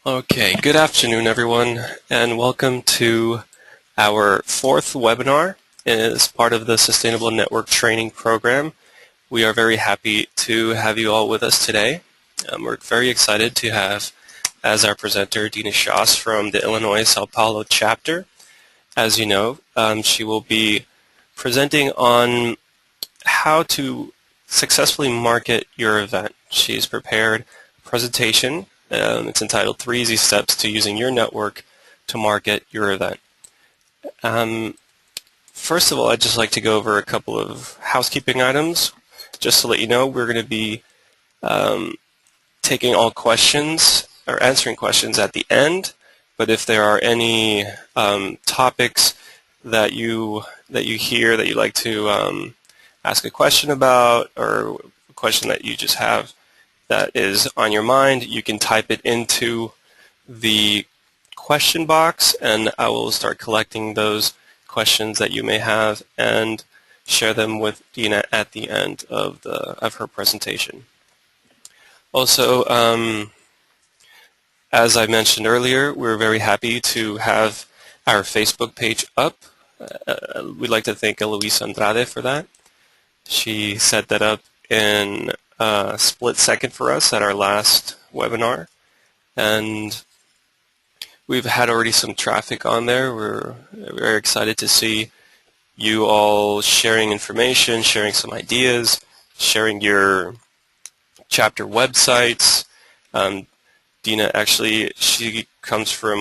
Okay, good afternoon everyone, and welcome to our fourth webinar as part of the Sustainable Network Training Program. We are very happy to have you all with us today. We're very excited to have as our presenter Dina Schaas from the Illinois Sao Paulo chapter. As you know, she will be presenting on how to successfully market your event. She's prepared a presentation. It's entitled 3 Easy Steps to Using Your Network to Market Your Event. First of all, I'd just like to go over a couple of housekeeping items. Just to let you know, we're going to be taking all questions or answering questions at the end. But if there are any topics that you hear that you'd like to ask a question about, or a question that you just have that is on your mind, you can type it into the question box, and I will start collecting those questions that you may have and share them with Dina at the end of her presentation. Also, as I mentioned earlier, we're very happy to have our Facebook page up. We'd like to thank Eloise Andrade for that. She set that up in a split second for us at our last webinar, and we've had already some traffic on there. We're very excited to see you all sharing information, sharing some ideas, sharing your chapter websites. Dina, actually, she comes from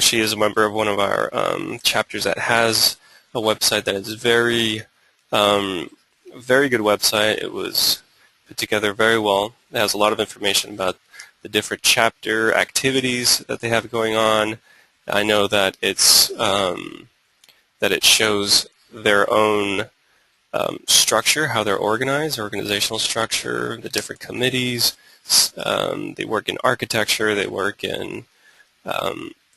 she is a member of one of our chapters that has a website that is very good website. It was put together very well. It has a lot of information about the different chapter activities that they have going on. I know that it's that it shows their own structure, how they're organized, organizational structure, the different committees. They work in architecture, they work in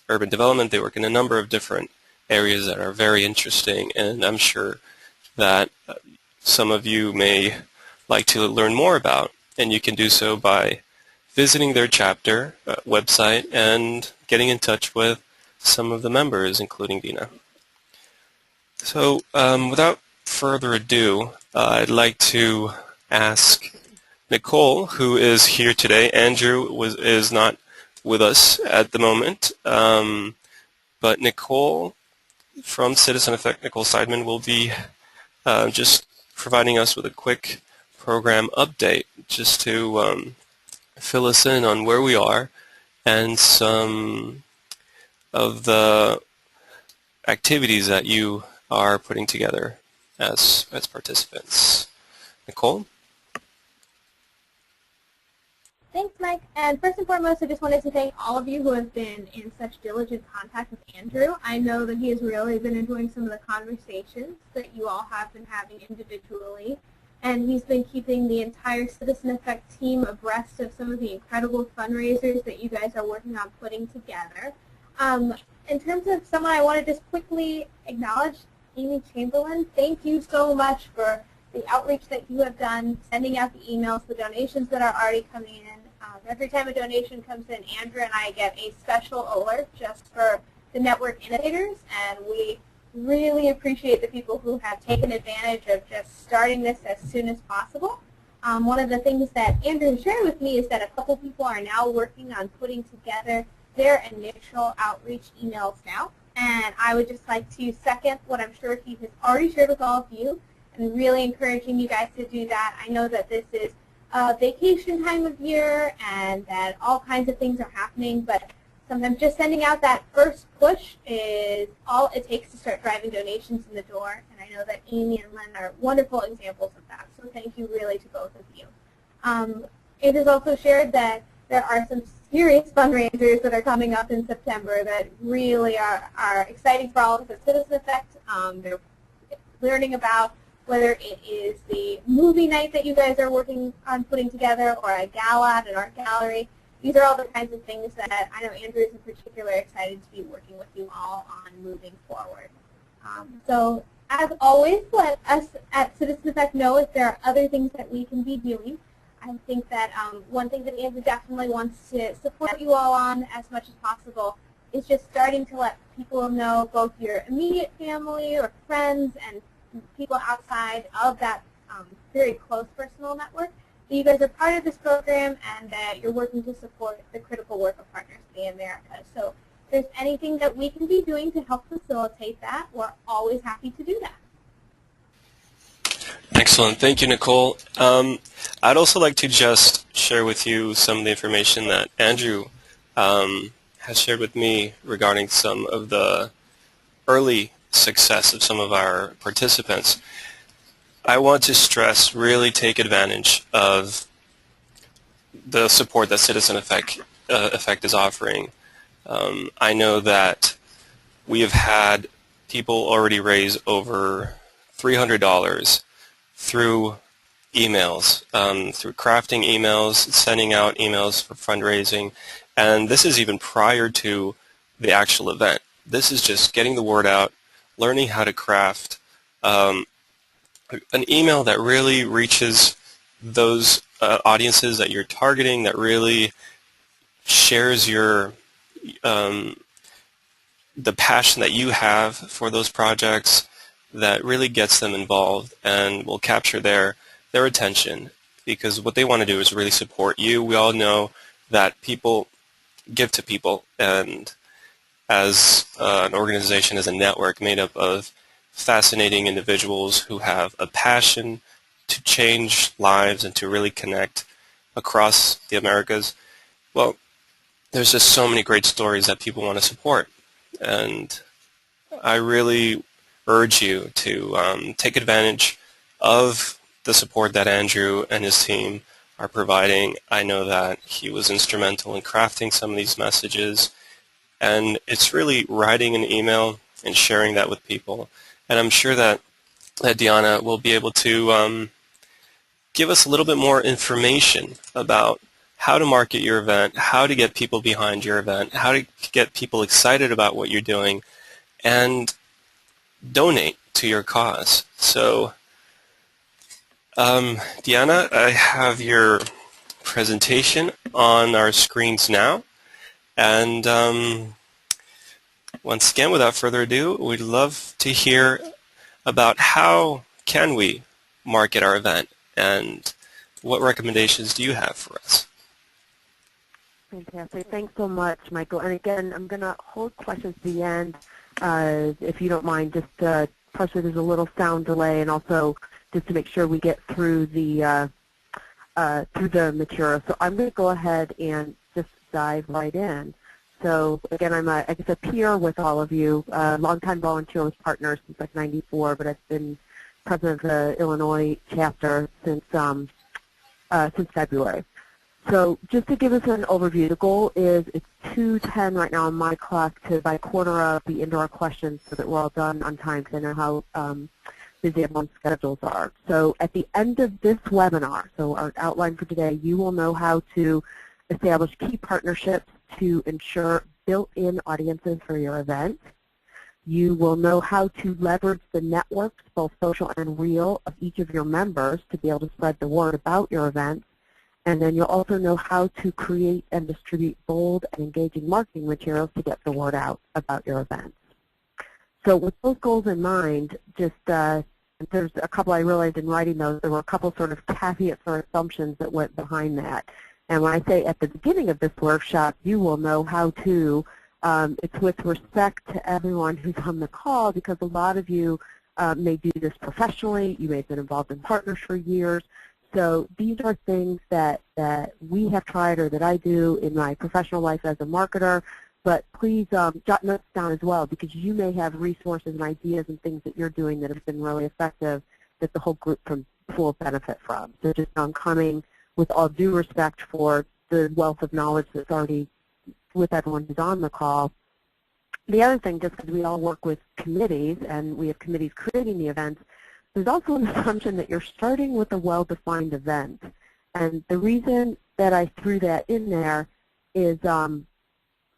urban development, they work in a number of different areas that are very interesting, and I'm sure that some of you may like to learn more about, and you can do so by visiting their chapter website and getting in touch with some of the members, including Dina. So without further ado, I'd like to ask Nicole, who is here today. Andrew is not with us at the moment, but Nicole from Citizen Effect, Nicole Seidman, will be just providing us with a quick program update just to fill us in on where we are and some of the activities that you are putting together as participants. Nicole? Thanks, Mike. And first and foremost, I just wanted to thank all of you who have been in such diligent contact with Andrew. I know that he has really been enjoying some of the conversations that you all have been having individually. And he's been keeping the entire Citizen Effect team abreast of some of the incredible fundraisers that you guys are working on putting together. In terms of someone I want to just quickly acknowledge, Amy Chamberlain, thank you so much for the outreach that you have done, sending out the emails, the donations that are already coming in. Every time a donation comes in, Andrew and I get a special alert just for the network innovators, and we really appreciate the people who have taken advantage of just starting this as soon as possible. One of the things that Andrew shared with me is that a couple people are now working on putting together their initial outreach emails now, and I would just like to second what I'm sure he has already shared with all of you, and really encouraging you guys to do that. I know that this is a vacation time of year and that all kinds of things are happening, but sometimes just sending out that first push is all it takes to start driving donations in the door, and I know that Amy and Len are wonderful examples of that, so thank you really to both of you. It is also shared that there are some serious fundraisers that are coming up in September that really are exciting for all of us at Citizen Effect. They're learning about whether it is the movie night that you guys are working on putting together or a gala at an art gallery. These are all the kinds of things that I know Andrew is in particular excited to be working with you all on moving forward. So as always, let us at Citizen Effect know if there are other things that we can be doing. I think that one thing that Andrew definitely wants to support you all on as much as possible is just starting to let people know, both your immediate family or friends and people outside of that very close personal network, that you guys are part of this program and that you're working to support the critical work of Partners in the Americas. So if there's anything that we can be doing to help facilitate that, we're always happy to do that. Excellent. Thank you, Nicole. I'd also like to just share with you some of the information that Andrew has shared with me regarding some of the early success of some of our participants. I want to stress, really take advantage of the support that Citizen Effect is offering. I know that we have had people already raise over $300 through emails, through crafting emails, sending out emails for fundraising, and this is even prior to the actual event. This is just getting the word out, learning how to craft an email that really reaches those audiences that you're targeting, that really shares your the passion that you have for those projects, that really gets them involved and will capture their attention, because what they want to do is really support you. We all know that people give to people, and as an organization, as a network made up of fascinating individuals who have a passion to change lives and to really connect across the Americas, well, there's just so many great stories that people want to support. And I really urge you to take advantage of the support that Andrew and his team are providing. I know that he was instrumental in crafting some of these messages, and it's really writing an email and sharing that with people. And I'm sure that Diana will be able to give us a little bit more information about how to market your event, how to get people behind your event, how to get people excited about what you're doing, and donate to your cause. So, Diana, I have your presentation on our screens now, and once again, without further ado, we'd love to hear about how can we market our event, and what recommendations do you have for us? Fantastic. Thanks so much, Michael. And again, I'm going to hold questions to the end, if you don't mind, just partially there's a little sound delay, and also just to make sure we get through the material. So I'm going to go ahead and just dive right in. So again, I'm I guess a peer with all of you, longtime volunteer with Partners since like '94, but I've been president of the Illinois chapter since February. So just to give us an overview, the goal is it's 2:10 right now on my clock to by quarter of the indoor questions so that we're all done on time, because I know how busy everyone's schedules are. So at the end of this webinar, so our outline for today, you will know how to establish key partnerships to ensure built-in audiences for your event. You will know how to leverage the networks, both social and real, of each of your members to be able to spread the word about your event. And then you'll also know how to create and distribute bold and engaging marketing materials to get the word out about your events. So with those goals in mind, just there's a couple I realized in writing those, there were a couple sort of caveats or assumptions that went behind that. And when I say at the beginning of this workshop, you will know how to, it's with respect to everyone who's on the call, because a lot of you may do this professionally. You may have been involved in Partners for years. So these are things that we have tried, or that I do in my professional life as a marketer. But please jot notes down as well, because you may have resources and ideas and things that you're doing that have been really effective that the whole group will benefit from. So just coming with all due respect for the wealth of knowledge that's already with everyone who's on the call. The other thing, just because we all work with committees and we have committees creating the events, there's also an assumption that you're starting with a well-defined event. And the reason that I threw that in there is, I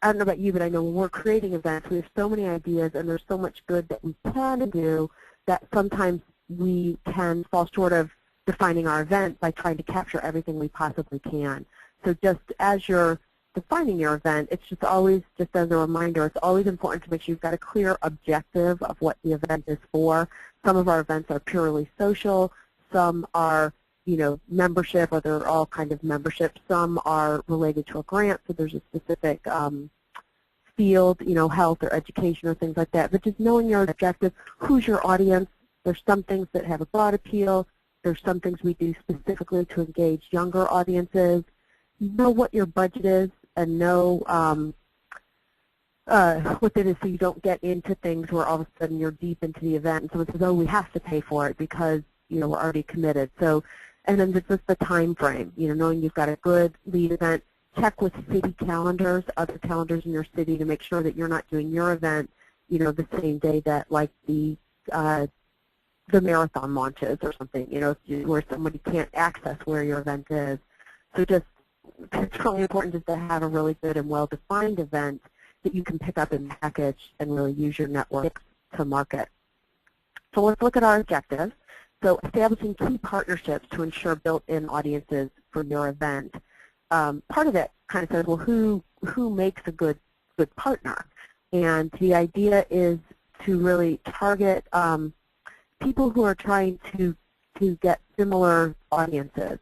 don't know about you, but I know when we're creating events, we have so many ideas and there's so much good that we can do that sometimes we can fall short of defining our event by trying to capture everything we possibly can. So just as you're defining your event, it's just always, just as a reminder, it's always important to make sure you've got a clear objective of what the event is for. Some of our events are purely social. Some are, membership, or they're all kind of membership. Some are related to a grant, so there's a specific field, health or education or things like that. But just knowing your objective, who's your audience. There's some things that have a broad appeal. There's some things we do specifically to engage younger audiences. Know what your budget is and know what it is, so you don't get into things where all of a sudden you're deep into the event and someone says, oh, we have to pay for it because we're already committed. So, and then just the time frame, knowing you've got a good lead event. Check with city calendars, other calendars in your city, to make sure that you're not doing your event, the same day that like the marathon launches or something, where somebody can't access where your event is. So just, it's really important just to have a really good and well-defined event that you can pick up and package and really use your network to market. So let's look at our objectives. So establishing key partnerships to ensure built-in audiences for your event. Part of it kind of says, well, who makes a good partner? And the idea is to really target people who are trying to get similar audiences.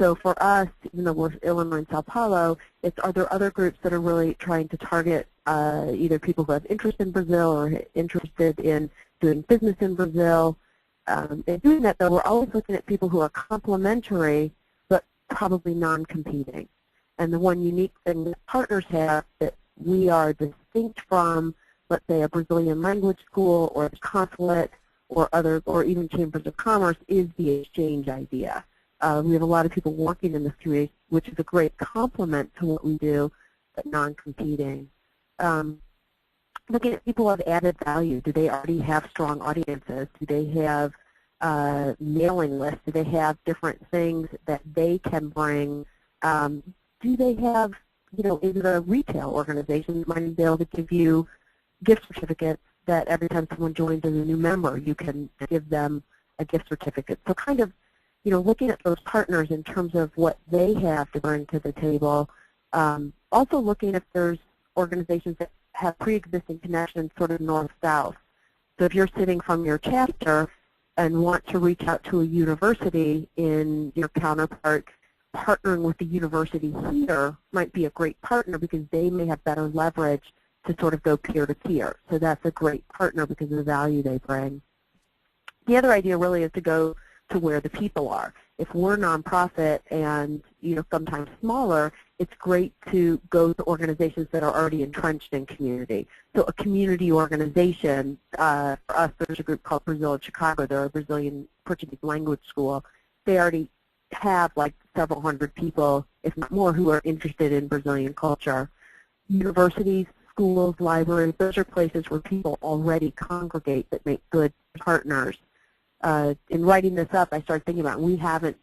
So for us, even though we're Illinois and Sao Paulo, are there other groups that are really trying to target either people who have interest in Brazil or interested in doing business in Brazil? In doing that, though, we're always looking at people who are complementary but probably non-competing. And the one unique thing that partners have that we are distinct from, let's say, a Brazilian language school or the consulate or even chambers of commerce, is the exchange idea. We have a lot of people working in this community, which is a great complement to what we do, but non-competing. Looking at people who have added value. Do they already have strong audiences? Do they have mailing lists? Do they have different things that they can bring? Do they have, is it a retail organization that might be able to give you gift certificates that every time someone joins as a new member, you can give them a gift certificate? So kind of, looking at those partners in terms of what they have to bring to the table. Also looking if there's organizations that have pre-existing connections sort of north-south. So if you're sitting from your chapter and want to reach out to a university in your counterpart, partnering with the university here might be a great partner because they may have better leverage to sort of go peer-to-peer. So that's a great partner because of the value they bring. The other idea really is to go to where the people are. If we're nonprofit and sometimes smaller, it's great to go to organizations that are already entrenched in community. So a community organization, for us there's a group called Brazil in Chicago. They're a Brazilian Portuguese language school. They already have like several hundred people, if not more, who are interested in Brazilian culture. Universities, schools, libraries, those are places where people already congregate that make good partners. In writing this up, I started thinking about, we haven't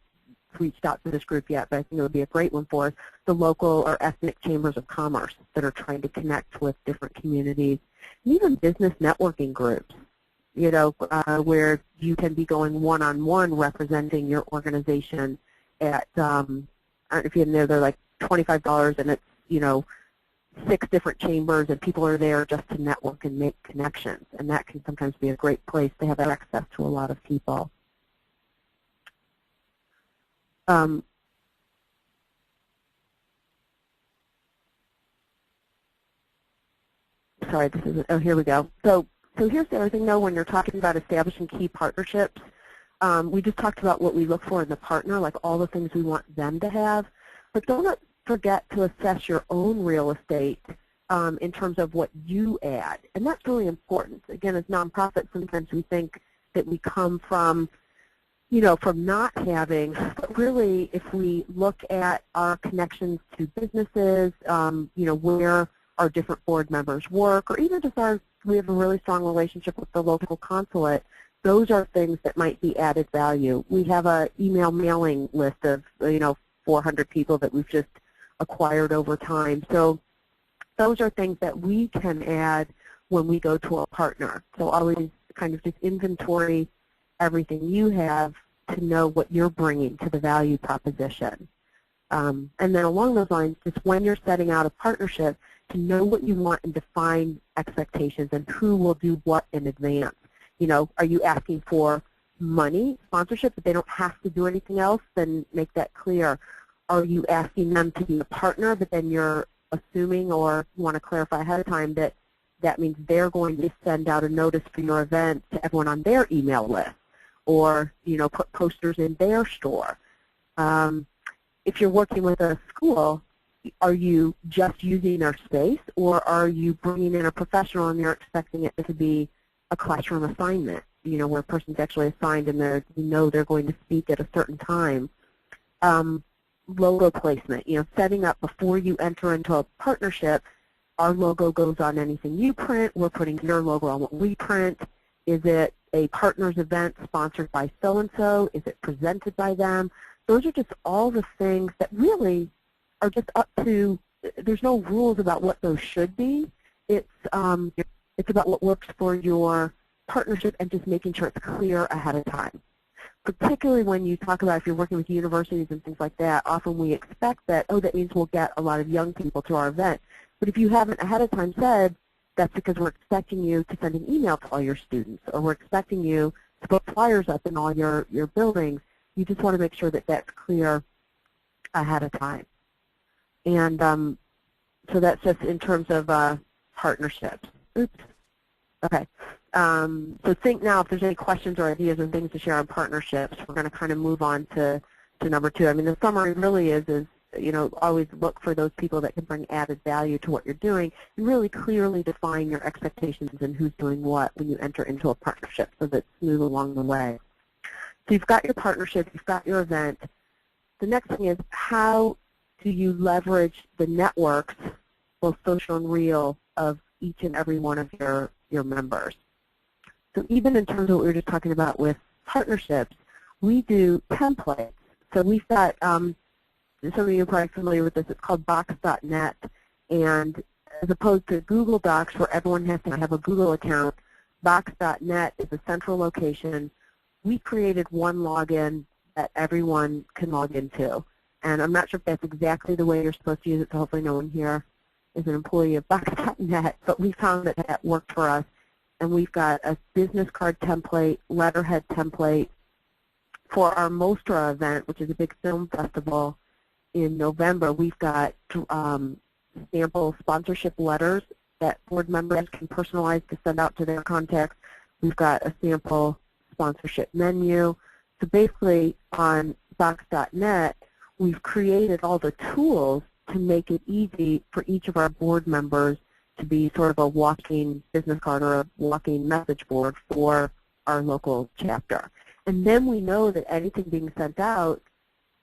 reached out to this group yet, but I think it would be a great one for us, the local or ethnic chambers of commerce that are trying to connect with different communities, and even business networking groups, where you can be going one-on-one representing your organization at, I don't know if you know, they're like $25 and it's, 6 different chambers, and people are there just to network and make connections, and that can sometimes be a great place to have access to a lot of people. Sorry, this isn't, oh, here we go. So here's the other thing, though, when you're talking about establishing key partnerships, we just talked about what we look for in the partner, like all the things we want them to have, but don't forget to assess your own real estate in terms of what you add, and that's really important. Again, as nonprofits, sometimes we think that we come from, from not having, but really, if we look at our connections to businesses, where our different board members work, or even just we have a really strong relationship with the local consulate, those are things that might be added value. We have an email mailing list of, 400 people that we've just acquired over time. So those are things that we can add when we go to a partner. So always kind of just inventory everything you have to know what you're bringing to the value proposition. And then along those lines, just when you're setting out a partnership, to know what you want and define expectations and who will do what in advance. You know, are you asking for money, sponsorship, but they don't have to do anything else? Then make that clear. Are you asking them to be a partner, but then you're assuming or you want to clarify ahead of time that that means they're going to send out a notice for your event to everyone on their email list, or, you know, put posters in their store. If you're working with a school, are you just using their space, or are you bringing in a professional and you're expecting it to be a classroom assignment, you know, where a person's actually assigned and you know they're going to speak at a certain time? Logo placement, you know, setting up before you enter into a partnership. Our logo goes on anything you print. We're putting your logo on what we print. Is it a partner's event sponsored by so-and-so? Is it presented by them? Those are just all the things that really are just up to, there's no rules about what those should be. It's about what works for your partnership and just making sure it's clear ahead of time. Particularly when you talk about if you're working with universities and things like that, often we expect that, oh, that means we'll get a lot of young people to our event. But if you haven't ahead of time said, that's because we're expecting you to send an email to all your students, or we're expecting you to put flyers up in all your buildings. You just want to make sure that that's clear ahead of time. And so that's just in terms of partnerships. Oops. Okay. So think now if there's any questions or ideas or things to share on partnerships. We're going to kind of move on to number 2. I mean, the summary really is, you know, always look for those people that can bring added value to what you're doing, and really clearly define your expectations and who's doing what when you enter into a partnership so that it's smooth along the way. So you've got your partnership, you've got your event. The next thing is, how do you leverage the networks, both social and real, of each and every one of your members? So even in terms of what we were just talking about with partnerships, we do templates. So we've got, some of you are probably familiar with this, it's called box.net, and as opposed to Google Docs where everyone has to have a Google account, box.net is a central location. We created one login that everyone can log into. And I'm not sure if that's exactly the way you're supposed to use it, so hopefully no one here is an employee of box.net, but we found that that worked for us. And we've got a business card template, letterhead template for our Mostra event, which is a big film festival in November. We've got sample sponsorship letters that board members can personalize to send out to their contacts. We've got a sample sponsorship menu. So basically on box.net, we've created all the tools to make it easy for each of our board members to be sort of a walking business card or a walking message board for our local chapter. And then we know that anything being sent out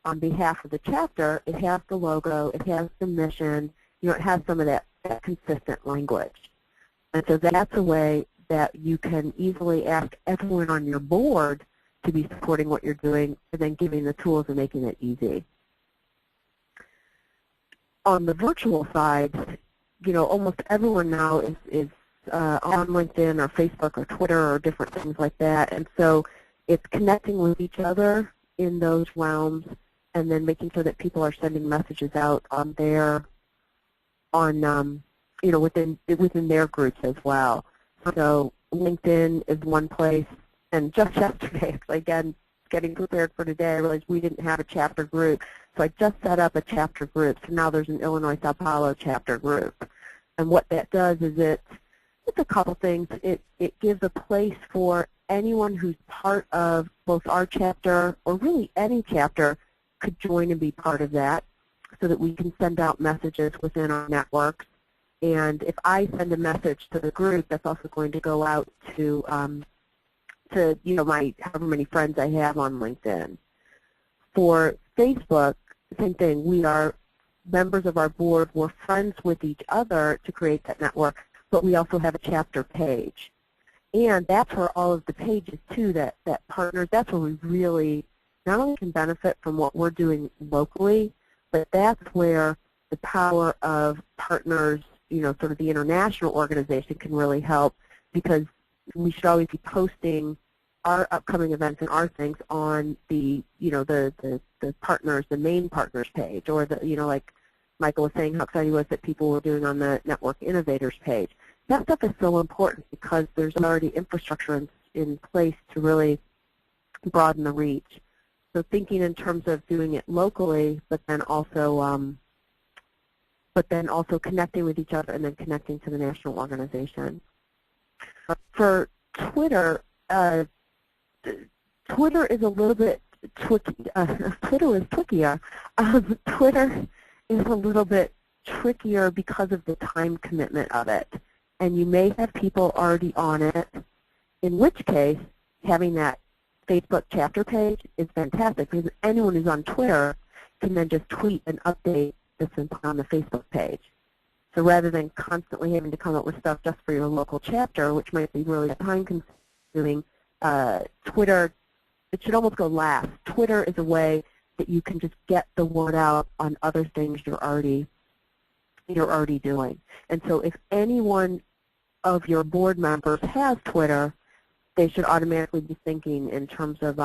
on behalf of the chapter, it has the logo, it has the mission, you know, it has some of that consistent language. And so that's a way that you can easily ask everyone on your board to be supporting what you're doing, and then giving the tools and making it easy. On the virtual side, you know, almost everyone now is on LinkedIn or Facebook or Twitter or different things like that, and so it's connecting with each other in those realms, and then making sure that people are sending messages out on their, you know, within their groups as well. So LinkedIn is one place, and just yesterday, actually, again, getting prepared for today, I realized we didn't have a chapter group. So I just set up a chapter group. So now there's an Illinois Sao Paulo chapter group. And what that does is it's a couple things. It gives a place for anyone who's part of both our chapter or really any chapter could join and be part of that, so that we can send out messages within our networks. And if I send a message to the group, that's also going to go out to you know, my however many friends I have on LinkedIn. For Facebook, same thing. We are members of our board. We're friends with each other to create that network, but we also have a chapter page. And that's where all of the pages, too, that partners, that's where we really not only can benefit from what we're doing locally, but that's where the power of partners, you know, sort of the international organization can really help, because we should always be posting our upcoming events and our things on the, the partners, the main partners page, or the, like Michael was saying how excited he was that people were doing on the Network Innovators page. That stuff is so important because there's already infrastructure in place to really broaden the reach. So thinking in terms of doing it locally, but then also connecting with each other and then connecting to the national organization. For Twitter, Twitter is a little bit tricky. Twitter is trickier. Twitter is a little bit trickier because of the time commitment of it. And you may have people already on it, in which case having that Facebook chapter page is fantastic because anyone who's on Twitter can then just tweet an update that's been put on the Facebook page. So rather than constantly having to come up with stuff just for your local chapter, which might be really time-consuming, Twitter, it should almost go last. Twitter is a way that you can just get the word out on other things you're already doing. And so if anyone of your board members has Twitter, they should automatically be thinking in terms of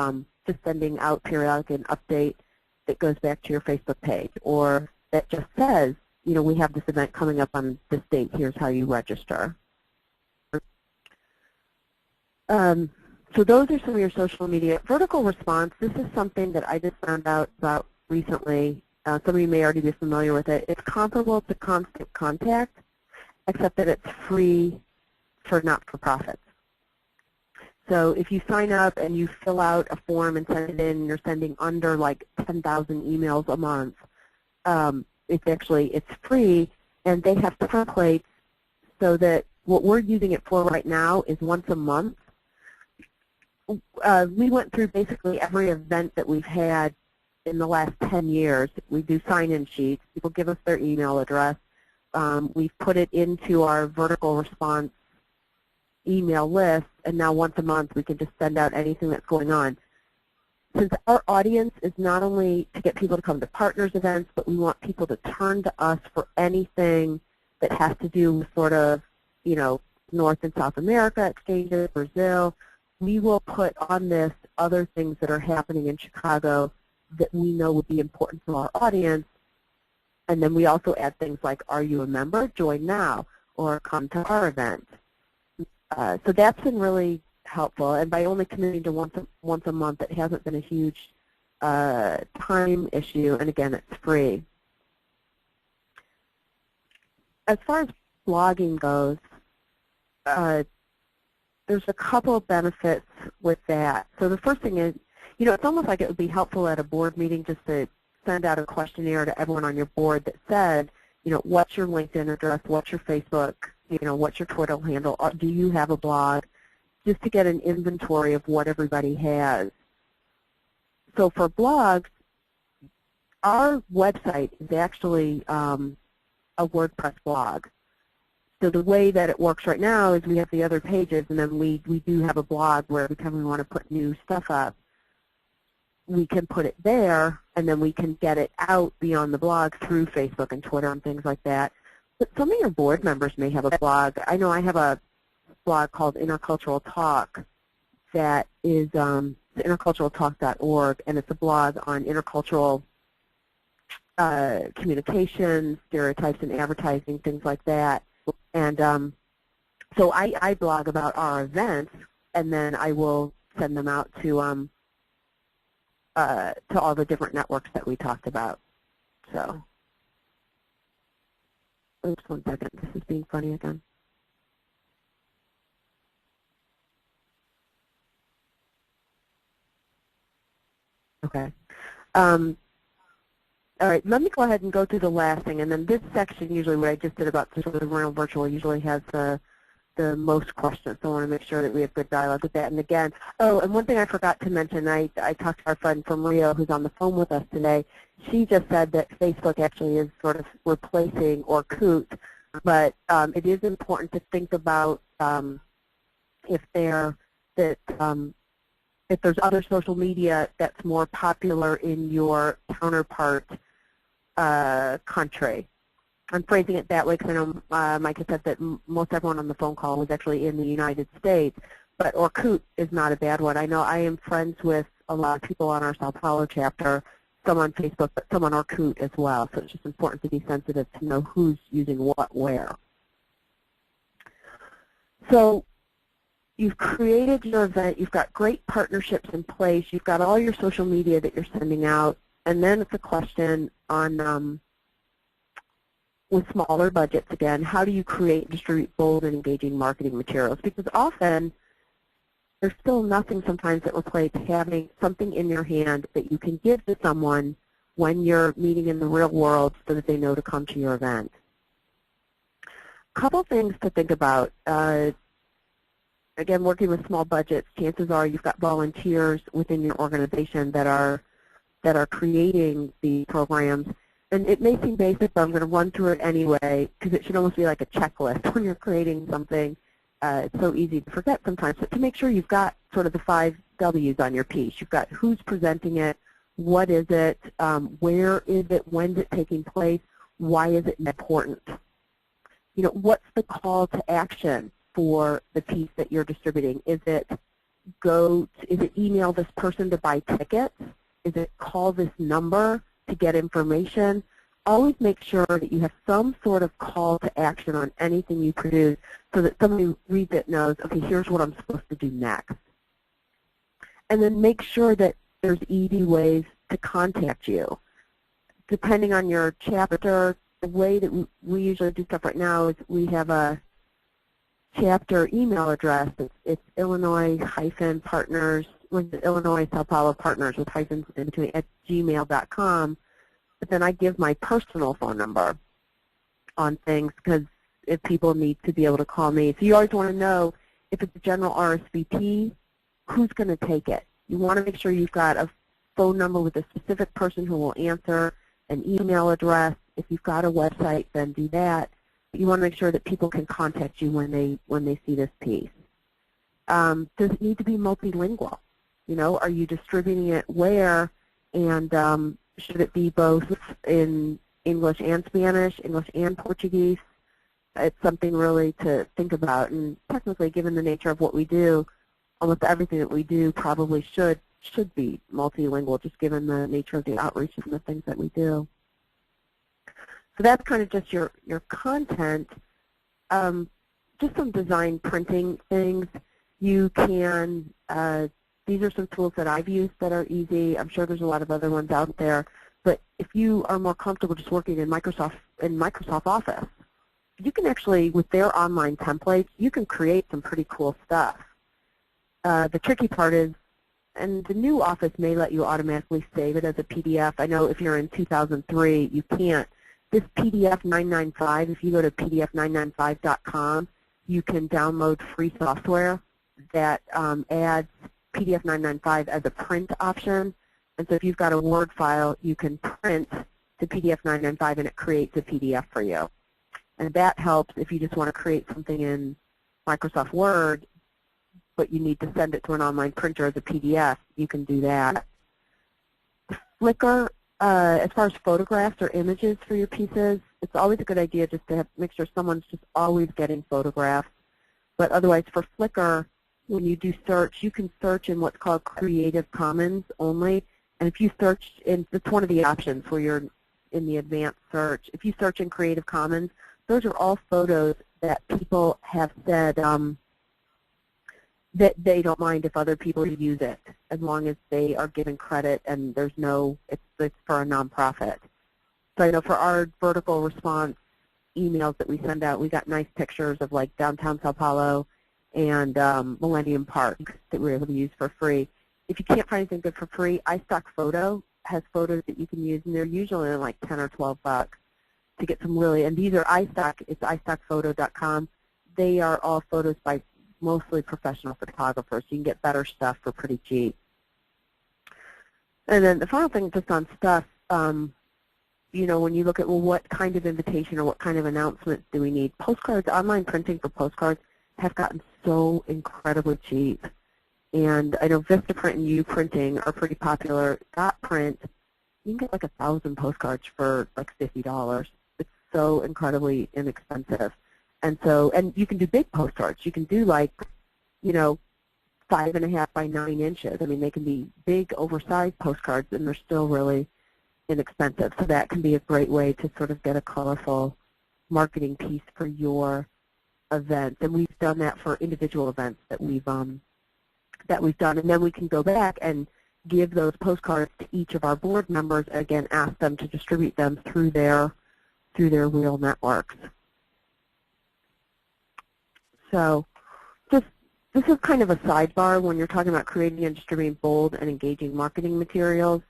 just sending out periodically an update that goes back to your Facebook page, or that just says, we have this event coming up on this date, here's how you register. So those are some of your social media. Vertical response, this is something that I just found out about recently. Some of you may already be familiar with it. It's comparable to Constant Contact, except that it's free for not-for-profits. So if you sign up and you fill out a form and send it in, and you're sending under like 10,000 emails a month, it's free, and they have templates so that what we're using it for right now is once a month. We went through basically every event that we've had in the last 10 years. We do sign-in sheets. People give us their email address. We've put it into our vertical response email list, and now once a month we can just send out anything that's going on. Since our audience is not only to get people to come to partners events, but we want people to turn to us for anything that has to do with sort of, North and South America exchanges, Brazil, we will put on this other things that are happening in Chicago that we know would be important to our audience. And then we also add things like, are you a member? Join now, or come to our event. So that's been really helpful, and by only committing to once a month, it hasn't been a huge time issue, and again, it's free. As far as blogging goes, there's a couple of benefits with that. So the first thing is, it's almost like it would be helpful at a board meeting just to send out a questionnaire to everyone on your board that said, what's your LinkedIn address, what's your Facebook, what's your Twitter handle, do you have a blog, just to get an inventory of what everybody has. So for blogs, our website is actually a WordPress blog. So the way that it works right now is we have the other pages, and then we do have a blog where every time we want to put new stuff up, we can put it there, and then we can get it out beyond the blog through Facebook and Twitter and things like that. But some of your board members may have a blog. I know I have a blog called Intercultural Talk that is interculturaltalk.org, and it's a blog on intercultural communication, stereotypes in advertising, things like that. And so I blog about our events, and then I will send them out to all the different networks that we talked about. So, oops, 1 second. This is being funny again. Okay. All right, let me go ahead and go through the last thing, and then this section, usually what I just did about sort of the real virtual, usually has the most questions, so I want to make sure that we have good dialogue with that. And again, and one thing I forgot to mention, I talked to our friend from Rio who's on the phone with us today. She just said that Facebook actually is sort of replacing Orkut, but it is important to think about if there's other social media that's more popular in your counterpart country. I'm phrasing it that way because I know Mike has said that most everyone on the phone call was actually in the United States, But Orkut is not a bad one. I know I am friends with a lot of people on our Sao Paulo chapter, some on Facebook, but some on Orkut as well. So it's just important to be sensitive to know who's using what where. So you've created your event. You've got great partnerships in place. You've got all your social media that you're sending out. And then it's a question on, with smaller budgets again, how do you create and distribute bold and engaging marketing materials? Because often there's still nothing sometimes that replaces having something in your hand that you can give to someone when you're meeting in the real world so that they know to come to your event. A couple things to think about. Again, working with small budgets, chances are you've got volunteers within your organization that are creating the programs. And it may seem basic, but I'm going to run through it anyway because it should almost be like a checklist when you're creating something. It's so easy to forget sometimes. But to make sure you've got sort of the 5 W's on your piece. You've got who's presenting it, what is it, where is it, when's it taking place, why is it important? You know, what's the call to action for the piece that you're distributing? Is it email this person to buy tickets? Is it call this number to get information? Always make sure that you have some sort of call to action on anything you produce so that somebody who reads it knows, okay, here's what I'm supposed to do next. And then make sure that there's easy ways to contact you. Depending on your chapter, the way that we usually do stuff right now is we have a chapter email address. It's Illinois-partners, Illinois Sao Paulo partners with hyphens in between at gmail.com. But then I give my personal phone number on things because if people need to be able to call me. So you always want to know if it's a general RSVP, who's going to take it. You want to make sure you've got a phone number with a specific person who will answer, an email address. If you've got a website, then do that. But you want to make sure that people can contact you when they see this piece. Does it need to be multilingual? You know, are you distributing it where? And should it be both in English and Spanish, English and Portuguese? It's something really to think about. And technically, given the nature of what we do, almost everything that we do probably should be multilingual, just given the nature of the outreach and the things that we do. So that's kind of just your content. Just some design printing things. You can, these are some tools that I've used that are easy. I'm sure there's a lot of other ones out there. But if you are more comfortable just working in Microsoft Office, you can actually, with their online templates, you can create some pretty cool stuff. The tricky part is, and the new Office may let you automatically save it as a PDF. I know if you're in 2003, you can't. This PDF 995, if you go to pdf995.com, you can download free software that adds PDF 995 as a print option. And so if you've got a Word file, you can print to PDF 995 and it creates a PDF for you. And that helps if you just want to create something in Microsoft Word, but you need to send it to an online printer as a PDF, you can do that. Flickr, as far as photographs or images for your pieces, it's always a good idea just to make sure someone's just always getting photographs. But otherwise, for Flickr, when you do search, you can search in what's called Creative Commons only. And if you search, it's one of the options where you're in the advanced search. If you search in Creative Commons, those are all photos that people have said that they don't mind if other people use it, as long as they are given credit and there's no, it's for a nonprofit. So I know for our vertical response emails that we send out, we got nice pictures of like downtown Sao Paulo and Millennium Park that we're able to use for free. If you can't find anything good for free, iStock Photo has photos that you can use, and they're usually like 10 or 12 bucks to get some really, and these are iStock, it's iStockphoto.com. They are all photos by mostly professional photographers. You can get better stuff for pretty cheap. And then the final thing just on stuff, you know, when you look at, well, what kind of invitation or what kind of announcements do we need? Postcards, online printing for postcards have gotten so incredibly cheap. And I know Vistaprint and Uprinting are pretty popular. Print, you can get like 1,000 postcards for like $50. It's so incredibly inexpensive. And so, and you can do big postcards. You can do like, you know, 5.5 by 9 inches. I mean, they can be big, oversized postcards, and they're still really inexpensive. So that can be a great way to sort of get a colorful marketing piece for your events. And we've done that for individual events that we've done. And then we can go back and give those postcards to each of our board members, and again, ask them to distribute them through their real networks. So this is kind of a sidebar when you're talking about creating and distributing bold and engaging marketing materials.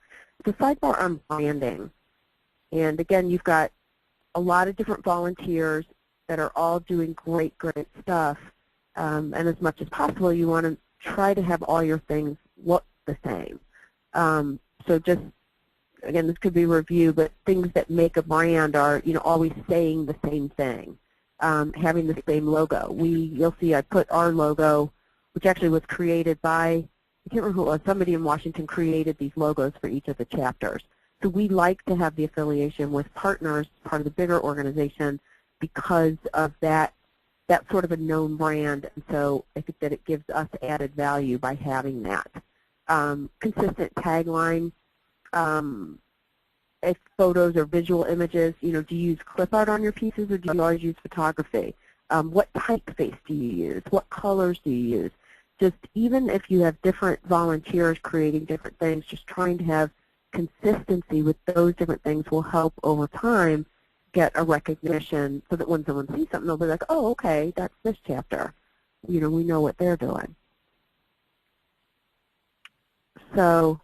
The sidebar on branding. And again, you've got a lot of different volunteers that are all doing great stuff. And as much as possible, you want to try to have all your things look the same. So just, again, this could be review, but things that make a brand are, always saying the same thing, having the same logo. You'll see I put our logo, which actually was created by, I can't remember who it was, somebody in Washington created these logos for each of the chapters. So we like to have the affiliation with partners, part of the bigger organization, because of that sort of a known brand, and so I think that it gives us added value by having that. Consistent tagline, if photos or visual images, do you use clip art on your pieces, or do you always use photography? What typeface do you use? What colors do you use? Just even if you have different volunteers creating different things, just trying to have consistency with those different things will help over time get a recognition, so that when someone sees something, they'll be like, oh, okay, that's this chapter. We know what they're doing. So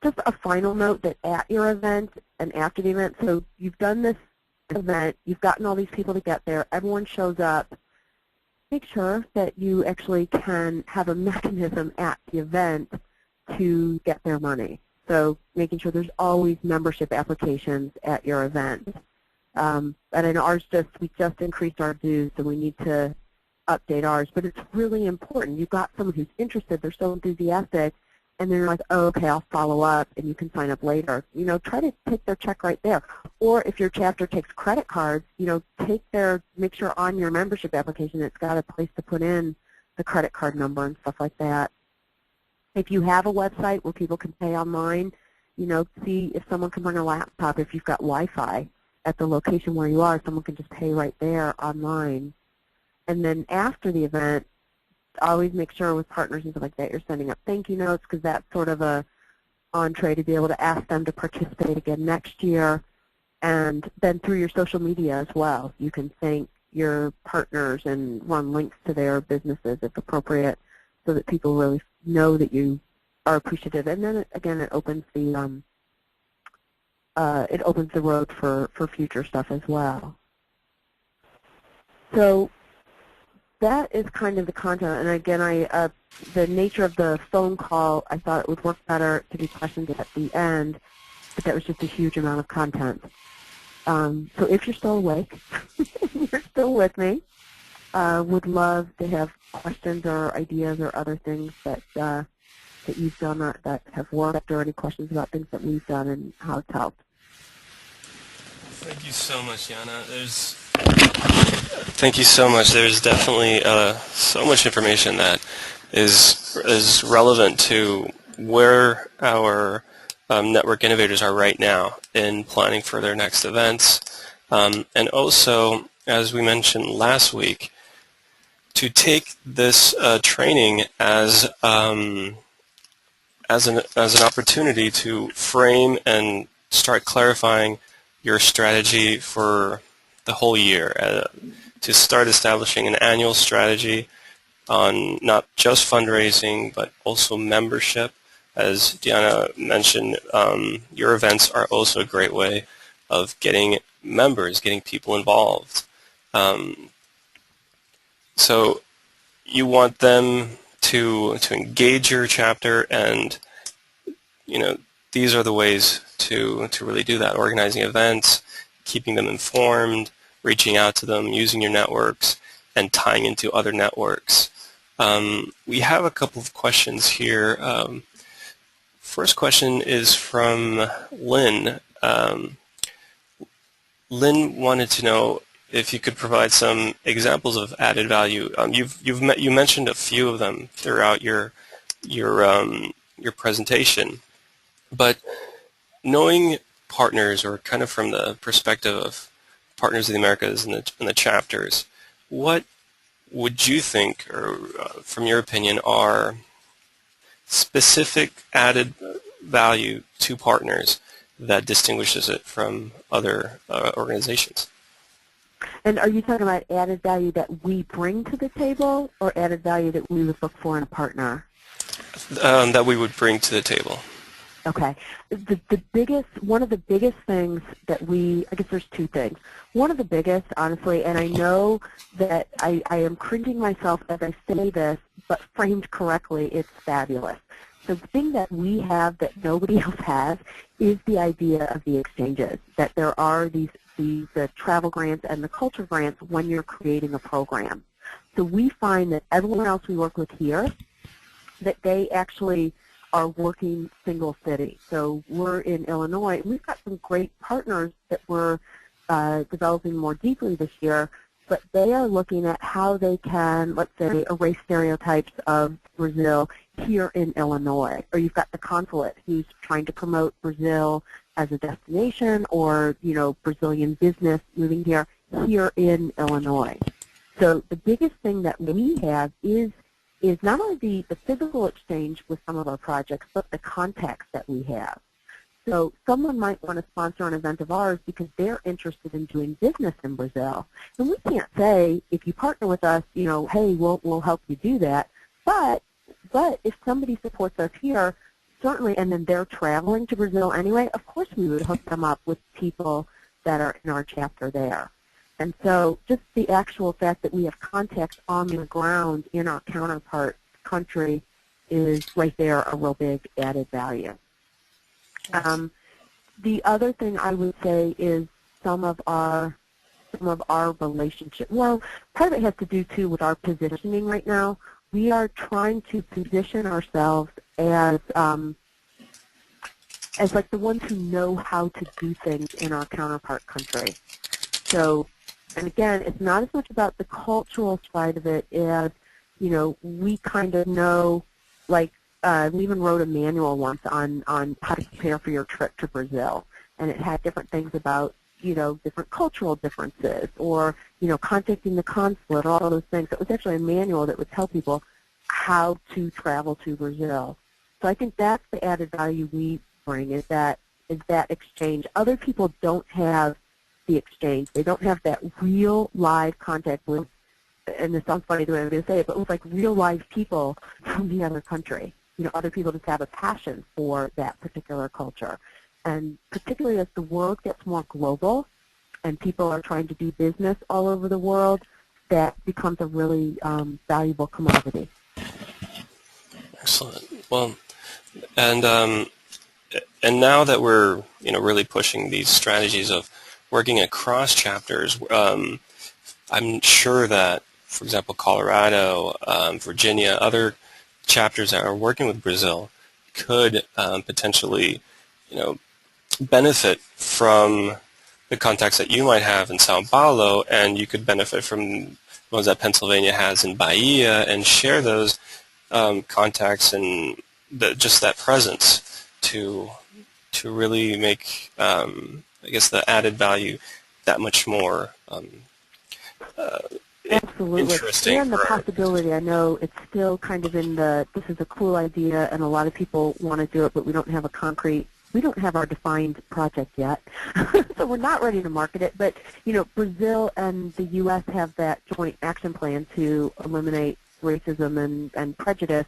just a final note that at your event and after the event, so you've done this event, you've gotten all these people to get there, everyone shows up, make sure that you actually can have a mechanism at the event to get their money. So making sure there's always membership applications at your event. And I know we just increased our dues, so we need to update ours. But it's really important. You've got someone who's interested, they're so enthusiastic, and they're like, oh, okay, I'll follow up, and you can sign up later. Try to take their check right there. Or if your chapter takes credit cards, make sure on your membership application it's got a place to put in the credit card number and stuff like that. If you have a website where people can pay online, see if someone can bring a laptop. If you've got Wi-Fi at the location where you are, someone can just pay right there online. And then after the event, always make sure with partners and stuff like that you're sending up thank you notes, because that's sort of a entree to be able to ask them to participate again next year. And then through your social media as well, you can thank your partners and run links to their businesses if appropriate, so that people really know that you are appreciative. And then again, it opens the road for future stuff as well. So that is kind of the content. And again, the nature of the phone call, I thought it would work better to be questions at the end, but that was just a huge amount of content. So if you're still awake, you're still with me, would love to have questions or ideas or other things that you've done or that have worked, or any questions about things that we've done and how it's helped. Thank you so much, Yana. Thank you so much. There's definitely so much information that is relevant to where our network innovators are right now in planning for their next events, and also, as we mentioned last week, to take this training as an opportunity to frame and start clarifying your strategy for the whole year, to start establishing an annual strategy on not just fundraising but also membership. As Diana mentioned, your events are also a great way of getting members, getting people involved. So you want them to engage your chapter, and these are the ways to really do that: organizing events, keeping them informed, reaching out to them, using your networks, and tying into other networks. We have a couple of questions here. First question is from Lynn. Lynn wanted to know if you could provide some examples of added value. You mentioned a few of them throughout your presentation, but knowing partners, or kind of from the perspective of partners of the Americas and the chapters, what would you think, or from your opinion, are specific added value to partners that distinguishes it from other organizations? And are you talking about added value that we bring to the table, or added value that we would look for in a partner? That we would bring to the table. Okay. One of the biggest things that I guess there's two things. One of the biggest, honestly, and I know that I am cringing myself as I say this, but framed correctly, it's fabulous. So the thing that we have that nobody else has is the idea of the exchanges, that there are the travel grants and the culture grants when you're creating a program. So we find that everyone else we work with here, that they actually are working single city. So we're in Illinois, and we've got some great partners that we're developing more deeply this year, but they are looking at how they can, let's say, erase stereotypes of Brazil here in Illinois. Or you've got the consulate who's trying to promote Brazil as a destination, or, Brazilian business moving here in Illinois. So the biggest thing that we have is not only the physical exchange with some of our projects, but the contacts that we have. So someone might want to sponsor an event of ours because they're interested in doing business in Brazil. And we can't say, if you partner with us, hey, we'll help you do that. But if somebody supports us here, certainly, and then they're traveling to Brazil anyway, of course we would hook them up with people that are in our chapter there. And so just the actual fact that we have contacts on the ground in our counterpart country is right there a real big added value. The other thing I would say is some of our relationship. Well, part of it has to do too with our positioning right now. We are trying to position ourselves as like the ones who know how to do things in our counterpart country. So, and again, it's not as much about the cultural side of it as, we kind of know, like, we even wrote a manual once on how to prepare for your trip to Brazil, and it had different things about, different cultural differences, or, contacting the consulate, all of those things. It was actually a manual that would tell people how to travel to Brazil. So I think that's the added value we bring, is that exchange. Other people don't have the exchange. They don't have that real live contact with, and this sounds funny the way I'm going to say it, but with like real live people from the other country. Other people just have a passion for that particular culture. And particularly as the world gets more global and people are trying to do business all over the world, that becomes a really valuable commodity. Excellent. Well, and now that we're really pushing these strategies of working across chapters, I'm sure that, for example, Colorado, Virginia, other chapters that are working with Brazil could potentially, benefit from the contacts that you might have in Sao Paulo, and you could benefit from the ones that Pennsylvania has in Bahia, and share those contacts and just that presence to really make, I guess, the added value that much more Absolutely. interesting. And the possibility, I know it's still kind of in this is a cool idea, and a lot of people want to do it, but we don't have our defined project yet. So we're not ready to market it. But, Brazil and the U.S. have that joint action plan to eliminate racism and prejudice.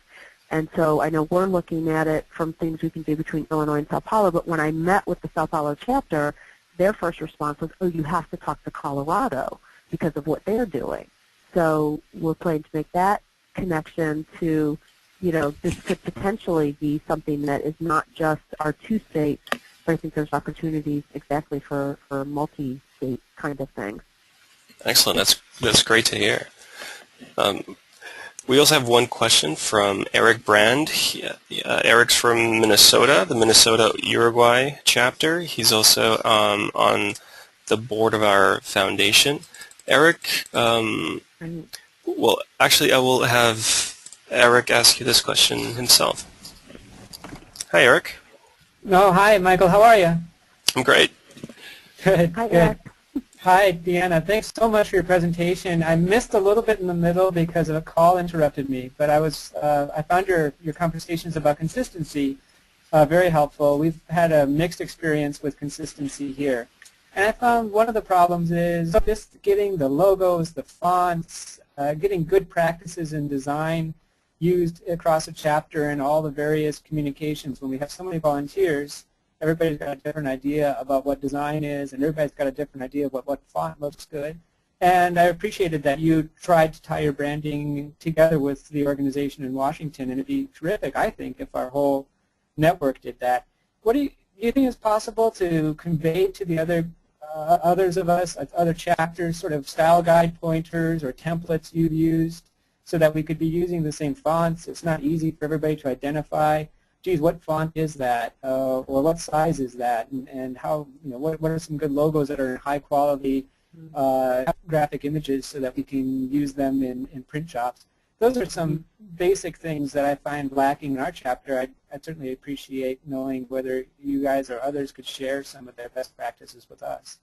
And so I know we're looking at it from things we can do between Illinois and Sao Paulo. But when I met with the Sao Paulo chapter, their first response was, oh, you have to talk to Colorado because of what they're doing. So we're planning to make that connection to, this could potentially be something that is not just our two states, but I think there's opportunities exactly for multi-state kind of things. Excellent. That's great to hear. We also have one question from Eric Brand. Eric's from Minnesota, the Minnesota-Uruguay chapter. He's also on the board of our foundation. Eric, And well, actually, I will have Eric ask you this question himself. Hi, Eric. No, hi, Michael. How are you? I'm great. Good, hi, good. Eric. Hi, Deanna. Thanks so much for your presentation. I missed a little bit in the middle because a call interrupted me, but I found your conversations about consistency very helpful. We've had a mixed experience with consistency here. And I found one of the problems is just getting the logos, the fonts, getting good practices in design used across a chapter and all the various communications. When we have so many volunteers, everybody's got a different idea about what design is, and everybody's got a different idea of what font looks good. And I appreciated that you tried to tie your branding together with the organization in Washington, and it'd be terrific, I think, if our whole network did that. What do you think is possible to convey to the others of us, other chapters, sort of style guide pointers or templates you've used so that we could be using the same fonts? It's not easy for everybody to identify, geez, what font is that, or what size is that, and how, what are some good logos that are high quality graphic images so that we can use them in print shops. Those are some basic things that I find lacking in our chapter. I'd certainly appreciate knowing whether you guys or others could share some of their best practices with us.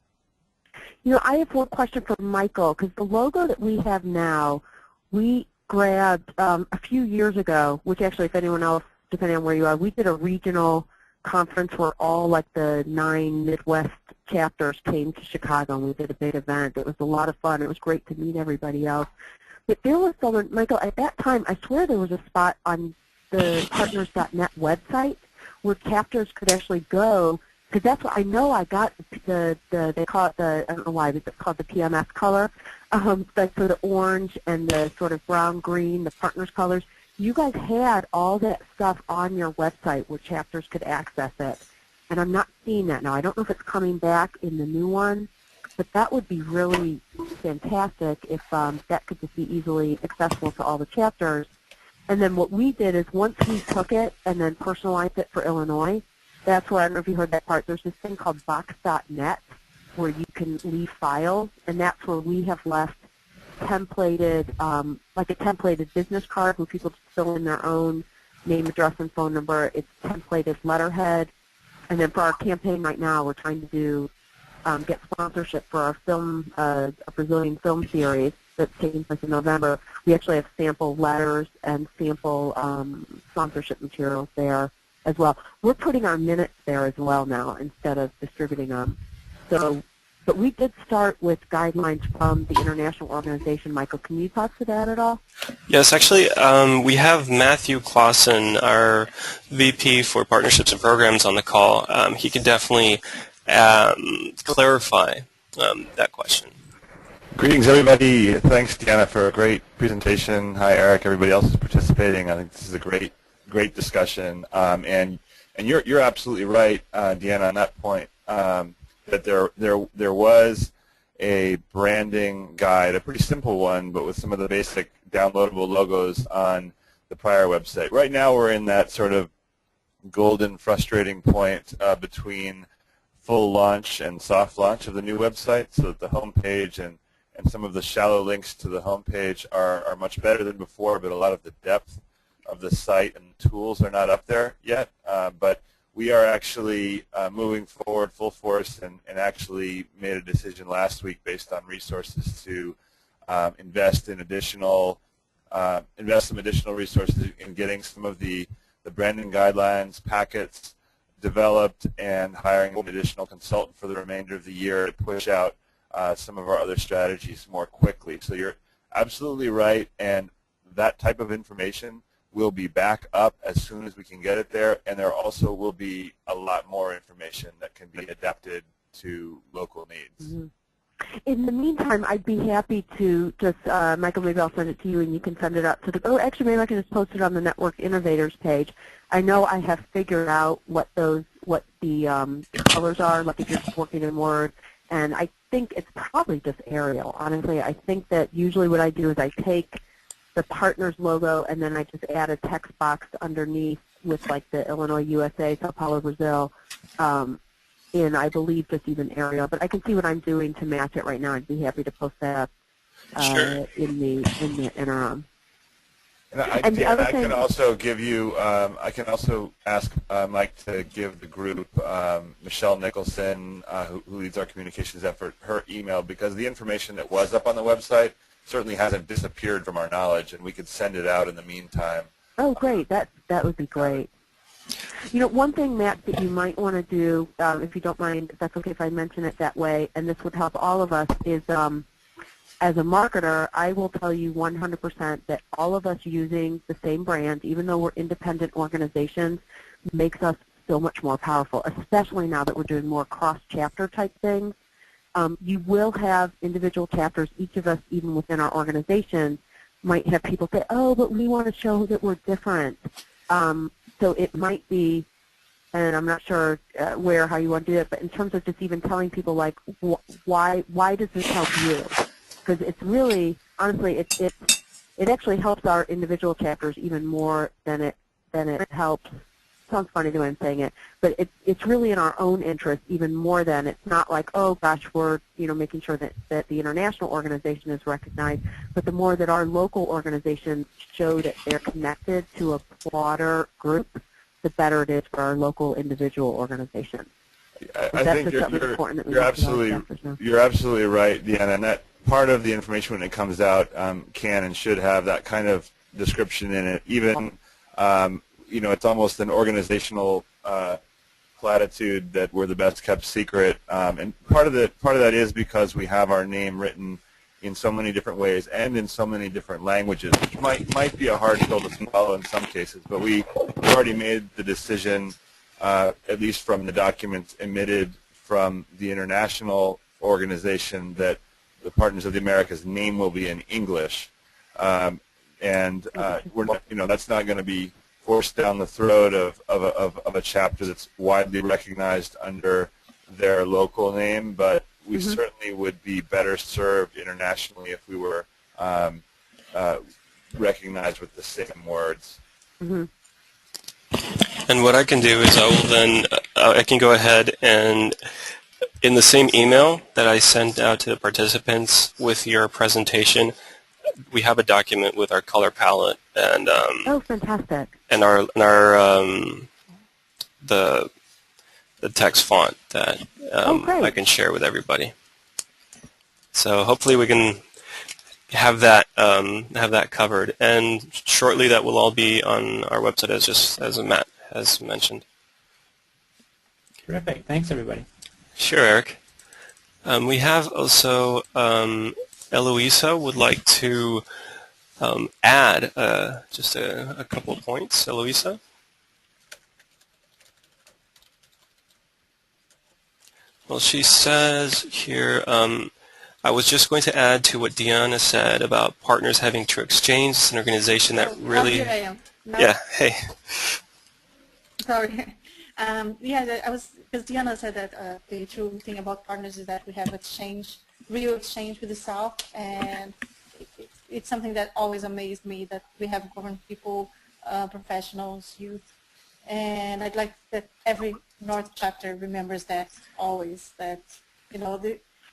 I have one question for Michael, because the logo that we have now, we grabbed a few years ago, which actually, if anyone else, depending on where you are, we did a regional conference where all like the 9 Midwest chapters came to Chicago, and we did a big event. It was a lot of fun. It was great to meet everybody else. But there was someone, Michael, at that time, I swear there was a spot on the partners.net website where chapters could actually go, because that's what I know I got they call it I don't know why, but it's called the PMS color, like for the orange and the sort of brown-green, the partners colors. You guys had all that stuff on your website where chapters could access it, and I'm not seeing that now. I don't know if it's coming back in the new one, but that would be really fantastic if that could just be easily accessible to all the chapters. And then what we did is once we took it and then personalized it for Illinois, that's where, I don't know if you heard that part, there's this thing called box.net where you can leave files, and that's where we have left templated, like a templated business card where people just fill in their own name, address, and phone number. It's templated letterhead. And then for our campaign right now, we're trying to do get sponsorship for our film, a Brazilian film series that's taking place in November. We actually have sample letters and sample sponsorship materials there as well. We're putting our minutes there as well now instead of distributing them. So, but we did start with guidelines from the international organization. Michael, can you talk to that at all? Yes, actually, we have Matthew Clausen, our VP for Partnerships and Programs, on the call. He can definitely clarify that question. Greetings, everybody. Thanks, Deanna, for a great presentation. Hi, Eric. Everybody else is participating. I think this is a great discussion. And you're absolutely right, Deanna, on that point. That there was a branding guide, a pretty simple one, but with some of the basic downloadable logos on the prior website. Right now, we're in that sort of golden, frustrating point between full launch and soft launch of the new website, so that the homepage and some of the shallow links to the homepage are much better than before, but a lot of the depth of the site and tools are not up there yet. But we are actually moving forward full force and actually made a decision last week based on resources to invest some additional resources in getting some of the branding guidelines packets developed and hiring an additional consultant for the remainder of the year to push out some of our other strategies more quickly. So you're absolutely right, and that type of information will be back up as soon as we can get it there, and there also will be a lot more information that can be adapted to local needs. Mm-hmm. In the meantime, I'd be happy to just, Michael, maybe I'll send it to you and you can send it out to the, actually maybe I can just post it on the Network Innovators page. I know I have figured out what the colors are, like if you're just working in Word, and I think it's probably just Arial. Honestly, I think that usually what I do is I take the partners logo and then I just add a text box underneath with like the Illinois, USA, Sao Paulo, Brazil, in, I believe, just even area. But I can see what I'm doing to match it right now. I'd be happy to post that Sure. in the interim. And The other I can thing, also give you, I can also ask Mike to give the group, Michelle Nicholson, who leads our communications effort, her email, because the information that was up on the website certainly hasn't disappeared from our knowledge, and we could send it out in the meantime. oh, great, that would be great. You know, one thing, Matt, that you might want to do, if you don't mind, if that's okay if I mention it that way, and this would help all of us, is as a marketer, I will tell you 100% that all of us using the same brand, even though we're independent organizations, makes us so much more powerful, especially now that we're doing more cross-chapter type things. You will have individual chapters. Each of us, even within our organization, might have people say, oh, but we want to show that we're different. So it might be, and I'm not sure how you want to do it, but in terms of just even telling people, like, why does this help you? Because it's really, honestly, it actually helps our individual chapters even more than it helps. Sounds funny the way I'm saying it, but it's really in our own interest even more than, it's not like, oh gosh, we're making sure that the international organization is recognized, but the more that our local organizations show that they're connected to a broader group, the better it is for our local individual organizations. I think you're absolutely right, Deanna, and that part of the information when it comes out can and should have that kind of description in it. Even it's almost an organizational platitude that we're the best kept secret, and part of that is because we have our name written in so many different ways and in so many different languages, which might be a hard pill to swallow in some cases. But we've already made the decision, at least from the documents emitted from the international organization, that the Partners of the Americas name will be in English, and we're not, that's not going to be forced down the throat of a chapter that's widely recognized under their local name, but we certainly would be better served internationally if we were recognized with the same words. And what I can do is I can go ahead and in the same email that I sent out to the participants with your presentation, we have a document with our color palette and oh, fantastic. And the text font that I can share with everybody. So hopefully we can have that covered, and shortly that will all be on our website as Matt has mentioned. Terrific. Thanks, everybody. Sure, Eric. We have also Eloisa would like to add just a couple of points. Eloisa? Well, she says here, I was just going to add to what Deanna said about partners having to exchange. It's an organization that really... Here I am. No? Yeah, hey. Sorry. Yeah, I was, because Deanna said that the true thing about partners is that we have real exchange with the South, and it's something that always amazed me, that we have government people, professionals, youth, and I'd like that every North chapter remembers that always, that,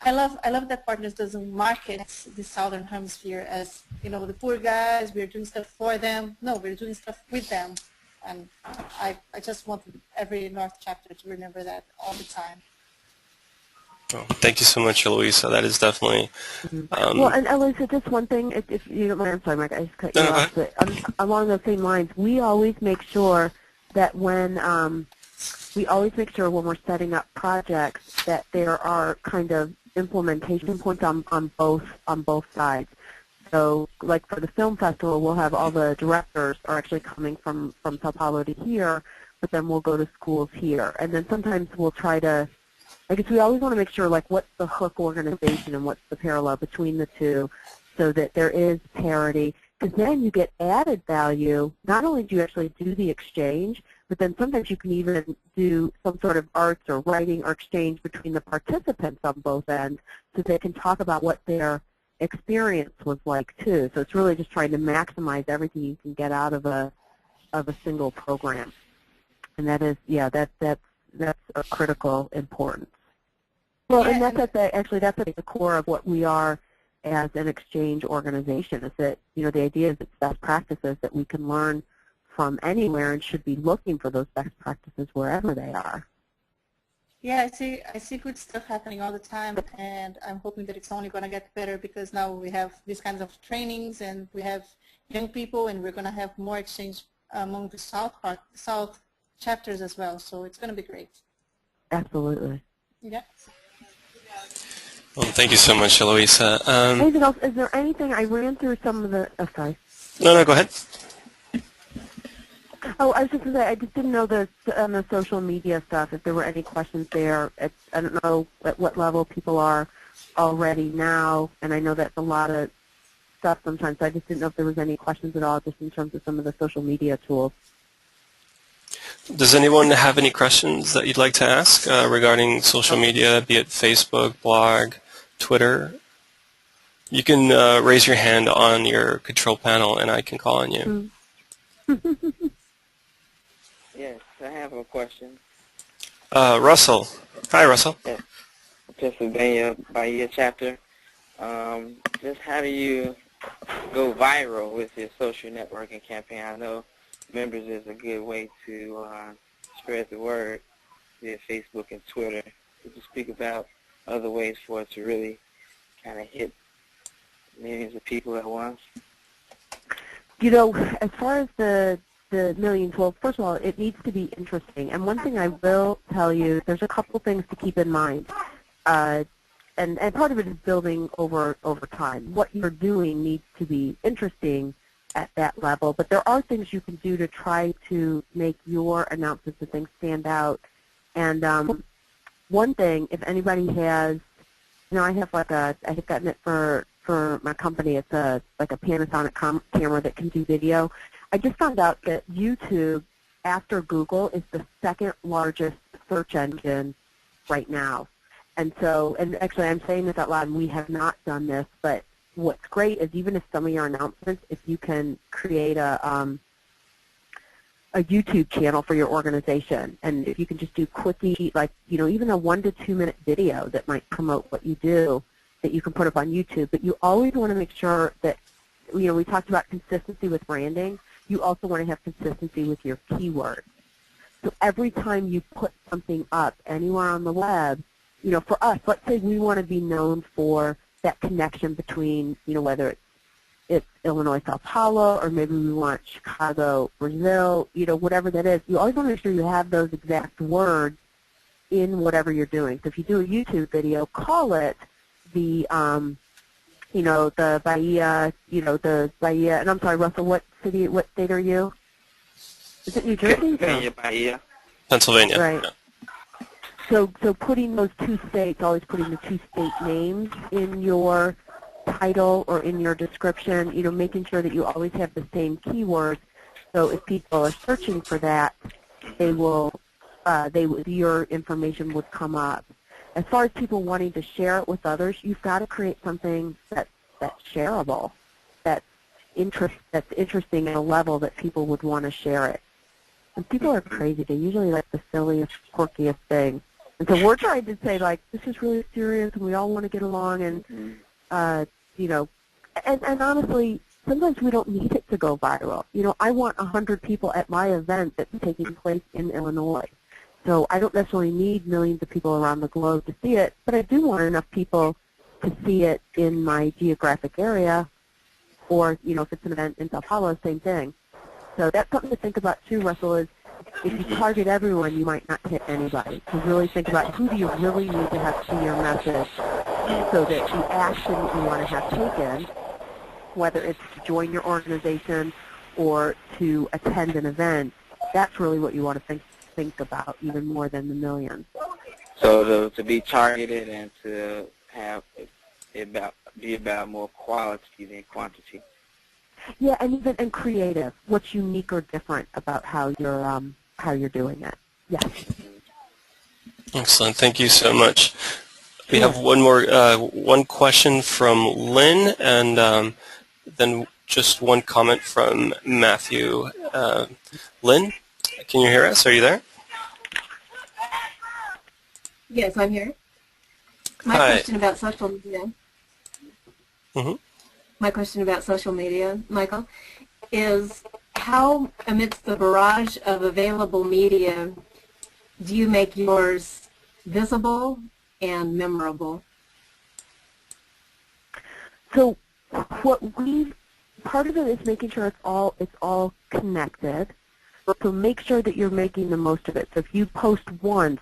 I love that Partners doesn't market the Southern Hemisphere as, the poor guys, we're doing stuff for them. No, we're doing stuff with them. And I just want every North chapter to remember that all the time. Oh, thank you so much, Eloisa. That is definitely... well, and Eloisa, just one thing, if you don't mind, I'm sorry, Mike, I just cut you off. But along those same lines, we always make sure that when we're setting up projects that there are kind of implementation points on both sides. So, like for the film festival, we'll have all the directors are actually coming from Sao Paulo to here, but then we'll go to schools here. And then sometimes we'll try to, I guess we always want to make sure, like, what's the hook organization and what's the parallel between the two, so that there is parity. Because then you get added value. Not only do you actually do the exchange, but then sometimes you can even do some sort of arts or writing or exchange between the participants on both ends, so they can talk about what their experience was like too. So it's really just trying to maximize everything you can get out of a single program. And that is, yeah, that's that's of critical importance. Well, and that's that's at the core of what we are as an exchange organization. Is that the idea is it's best practices that we can learn from anywhere and should be looking for those best practices wherever they are. Yeah, I see good stuff happening all the time, and I'm hoping that it's only going to get better because now we have these kinds of trainings, and we have young people, and we're going to have more exchange among the South chapters as well. So it's going to be great. Absolutely. Yeah. Well, thank you so much, Eloisa. Anything else? Is there anything? I ran through some of the. Oh, sorry. No, go ahead. Oh, I was just going to say, I just didn't know on the social media stuff, if there were any questions there. I don't know at what level people are already now, and I know that's a lot of stuff sometimes, so I just didn't know if there was any questions at all just in terms of some of the social media tools. Does anyone have any questions that you'd like to ask regarding social media, be it Facebook, blog, Twitter? You can raise your hand on your control panel, and I can call on you. Yes, I have a question. Russell. Hi, Russell. Yes. Pennsylvania Bahia chapter. Just how do you go viral with your social networking campaign? I know members is a good way to spread the word via Facebook and Twitter. Could you speak about other ways for it to really kind of hit millions of people at once? As far as the millions, well, first of all, it needs to be interesting. And one thing I will tell you, there's a couple things to keep in mind. And part of it is building over time. What you're doing needs to be interesting at that level, but there are things you can do to try to make your announcements and things stand out. And one thing, if anybody has, I have I have gotten it for my company. It's like a Panasonic camera that can do video. I just found out that YouTube, after Google, is the second largest search engine right now. And so, and actually I'm saying this out loud, and we have not done this, but what's great is even if some of your announcements, if you can create a YouTube channel for your organization, and if you can just do quickie, even a 1 to 2 minute video that might promote what you do, that you can put up on YouTube. But you always want to make sure that, we talked about consistency with branding. You also want to have consistency with your keywords. So every time you put something up anywhere on the web, for us, let's say we want to be known for that connection between, whether it's Illinois, Sao Paulo, or maybe we want Chicago, Brazil, whatever that is. You always want to make sure you have those exact words in whatever you're doing. So if you do a YouTube video, call it the Bahia, the Bahia, and I'm sorry, Russell, what state are you? Is it New Jersey? Pennsylvania Bahia. Pennsylvania. Right. Yeah. So putting those two states, always putting the two state names in your title or in your description, making sure that you always have the same keywords. So if people are searching for that, your information would come up. As far as people wanting to share it with others, you've got to create something that's shareable, that's interesting at a level that people would want to share it. And people are crazy. They usually like the silliest, quirkiest thing. And so we're trying to say, this is really serious, and we all want to get along, and, and honestly, sometimes we don't need it to go viral. I want 100 people at my event that's taking place in Illinois. So I don't necessarily need millions of people around the globe to see it, but I do want enough people to see it in my geographic area, or, if it's an event in Sao Paulo, same thing. So that's something to think about too, Russell, is if you target everyone, you might not hit anybody. So really think about who do you really need to have see your message so that the action that you want to have taken, whether it's to join your organization or to attend an event, that's really what you want to think about even more than the millions. So to be targeted and to have it be about more quality than quantity. Yeah, and creative. What's unique or different about how you're doing it? Yes. Excellent. Thank you so much. We have one question from Lynn, and then just one comment from Matthew. Lynn, can you hear us? Are you there? Yes, I'm here. My Hi. question about social media. Mhm. My question about social media, Michael, is how, amidst the barrage of available media, do you make yours visible and memorable? So part of it is making sure it's all connected. So make sure that you're making the most of it. So if you post once,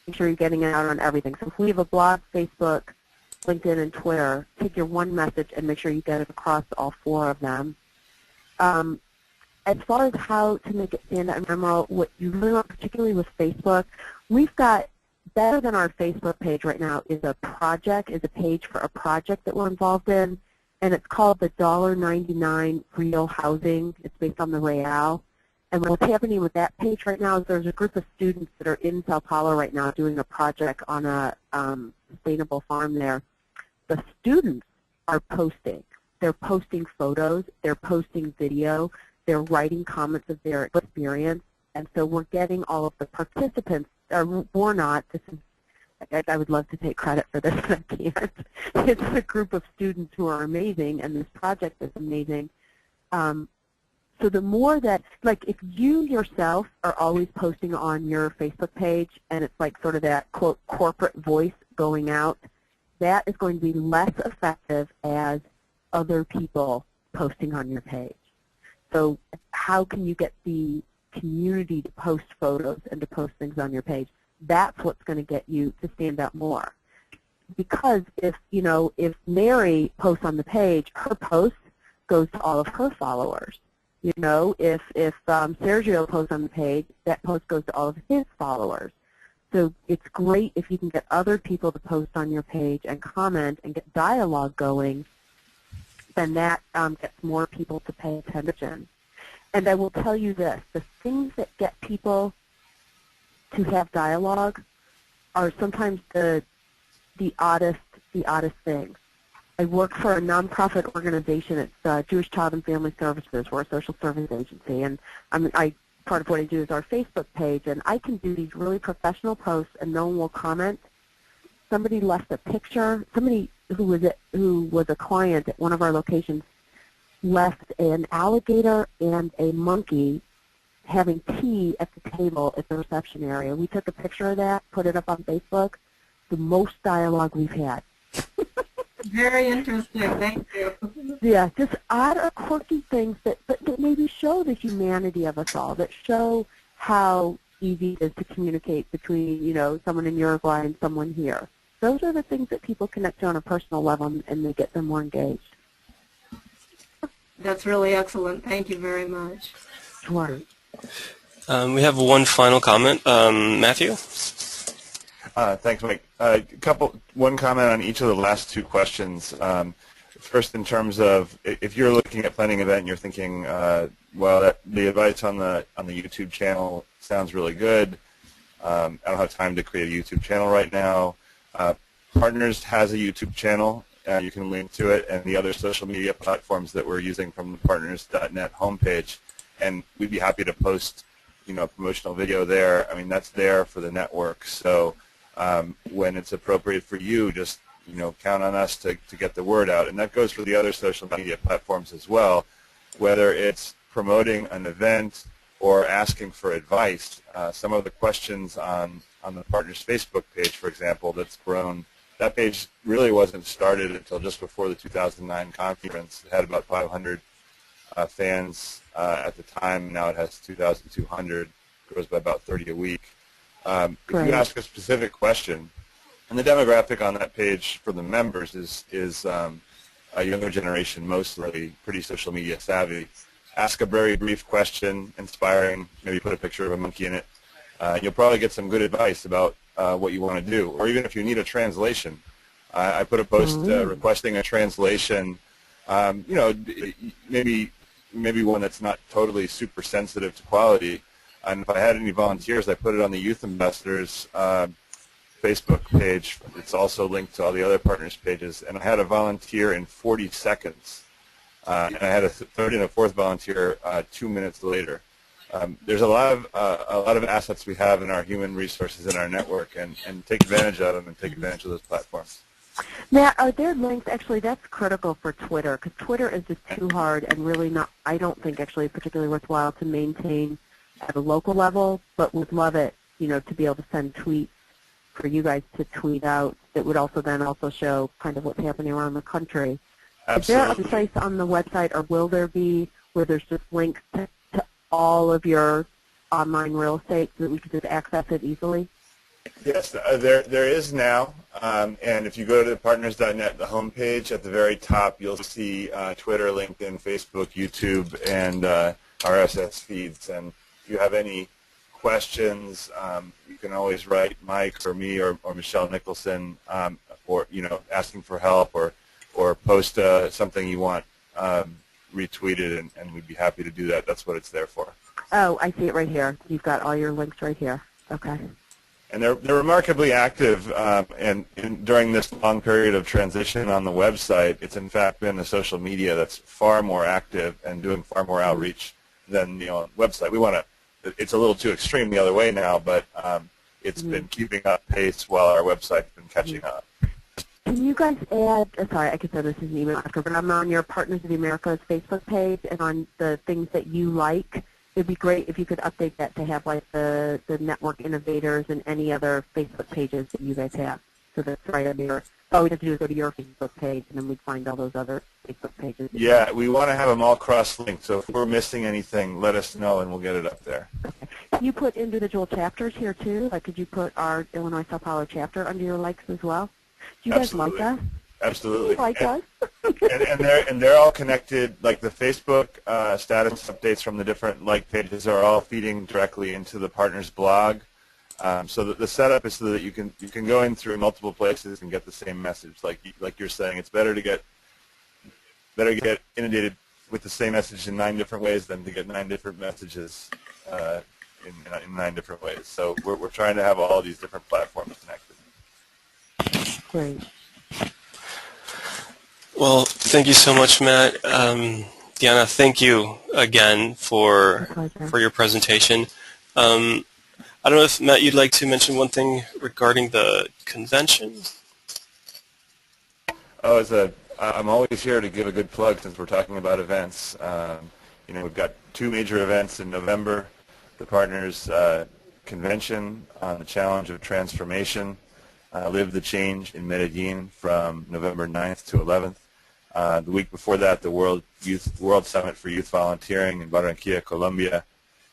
make sure you're getting it out on everything. So if we have a blog, Facebook, LinkedIn, and Twitter, take your one message and make sure you get it across all 4 of them. As far as how to make it stand out and memorable, what you really want, particularly with Facebook, we've got better than our Facebook page right now is a page for a project that we're involved in, and it's called the $1.99 Real Housing. It's based on the Real. And what's happening with that page right now is there's a group of students that are in Sao Paulo right now doing a project on a sustainable farm there. The students are posting. They're posting photos. They're posting video. They're writing comments of their experience. And so we're getting all of the participants, or we're not, I would love to take credit for this, but I can't. It's a group of students who are amazing, and this project is amazing. So the more that, like if you yourself are always posting on your Facebook page and it's like sort of that, quote, corporate voice going out, that is going to be less effective as other people posting on your page. So how can you get the community to post photos and to post things on your page? That's what's going to get you to stand out more. Because if Mary posts on the page, her post goes to all of her followers. If Sergio posts on the page, that post goes to all of his followers. So it's great if you can get other people to post on your page and comment and get dialogue going, then that gets more people to pay attention. And I will tell you this, the things that get people to have dialogue are sometimes the oddest things. I work for a nonprofit organization. It's Jewish Child and Family Services. We're a social service agency, and part of what I do is our Facebook page, and I can do these really professional posts, and no one will comment. Somebody left a picture. Somebody who was a client at one of our locations left an alligator and a monkey having tea at the table at the reception area. We took a picture of that, put it up on Facebook. The most dialogue we've had. Very interesting. Thank you. Yeah, just odd or quirky things that maybe show the humanity of us all, that show how easy it is to communicate between, someone in Uruguay and someone here. Those are the things that people connect to on a personal level, and they get them more engaged. That's really excellent. Thank you very much. Sure. We have one final comment. Matthew? Thanks, Mike. One comment on each of the last 2 questions. First, in terms of if you're looking at planning an event and you're thinking, the advice on the YouTube channel sounds really good. I don't have time to create a YouTube channel right now. Partners has a YouTube channel. You can link to it and the other social media platforms that we're using from the partners.net homepage, and we'd be happy to post, a promotional video there. I mean, that's there for the network. So when it's appropriate for you, just count on us to get the word out, and that goes for the other social media platforms as well. Whether it's promoting an event or asking for advice, some of the questions on the Partners Facebook page, for example, that's grown. That page really wasn't started until just before the 2009 conference. It had about 500 fans at the time. Now it has 2,200. Grows by about 30 a week. If you ask a specific question, and the demographic on that page for the members is a younger generation, mostly pretty social media savvy. Ask a very brief question, inspiring, maybe put a picture of a monkey in it. You'll probably get some good advice about what you want to do, or even if you need a translation. I put a post requesting a translation, maybe one that's not totally super sensitive to quality. And if I had any volunteers, I put it on the Youth Ambassadors Facebook page. It's also linked to all the other partners pages. And I had a volunteer in 40 seconds. And I had a third and a fourth volunteer 2 minutes later. there's a lot of assets we have in our human resources in our network, and take advantage of them and take advantage of those platforms. Matt, are there links? Actually, that's critical for Twitter, because Twitter is just too hard and really not, I don't think actually particularly worthwhile to maintain at a local level, but would love it, to be able to send tweets for you guys to tweet out that would also then also show kind of what's happening around the country. Absolutely. Is there a place on the website, or will there be, where there's just links to all of your online real estate so that we could just access it easily? Yes, there is now, and if you go to partners.net, the homepage, at the very top, you'll see Twitter, LinkedIn, Facebook, YouTube, and RSS feeds. And if you have any questions, you can always write Mike or me or Michelle Nicholson, or asking for help, or post something you want retweeted, and we'd be happy to do that. That's what it's there for. Oh, I see it right here. You've got all your links right here. Okay. And they're remarkably active, and during this long period of transition on the website, it's in fact been the social media that's far more active and doing far more outreach than the website. It's a little too extreme the other way now, but it's been keeping up pace while our website's been catching up. Can you guys add, sorry, I could send this as an email after, but I'm on your Partners of the Americas Facebook page, and on the things that you like, it would be great if you could update that to have like the network innovators and any other Facebook pages that you guys have. So that's right on your, all we have to do is go to your Facebook page, and then we'd find all those other Facebook pages. Yeah, we want to have them all cross-linked, so if we're missing anything, let us know and we'll get it up there. Okay. Can you put individual chapters here too? Like, could you put our Illinois Sao Paulo chapter under your likes as well? Do you Absolutely. guys like us? Absolutely. Like us? and they're all connected. Like the Facebook status updates from the different like pages are all feeding directly into the partners blog. So the setup is so that you can go in through multiple places and get the same message. Like you're saying, it's better to get inundated with the same message in 9 different ways than to get 9 different messages in 9 different ways. So we're trying to have all these different platforms connected. Great. Well, thank you so much, Matt. Deanna, thank you again for your presentation. I don't know if, Matt, you'd like to mention one thing regarding the convention? I'm always here to give a good plug since we're talking about events. We've got 2 major events in November, the Partners Convention on the Challenge of Transformation, Live the Change in Medellin from November 9th to 11th. The week before that, the World Summit for Youth Volunteering in Barranquilla, Colombia,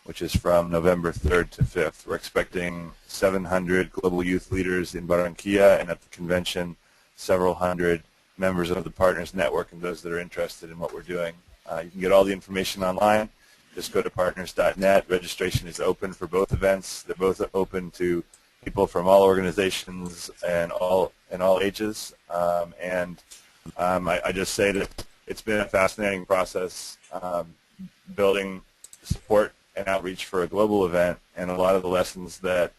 which is from November 3rd to 5th. We're expecting 700 global youth leaders in Barranquilla, and at the convention, several hundred members of the Partners Network and those that are interested in what we're doing. You can get all the information online. Just go to partners.net. Registration is open for both events. They're both open to people from all organizations and all ages. I just say that it's been a fascinating process building support and outreach for a global event, and a lot of the lessons that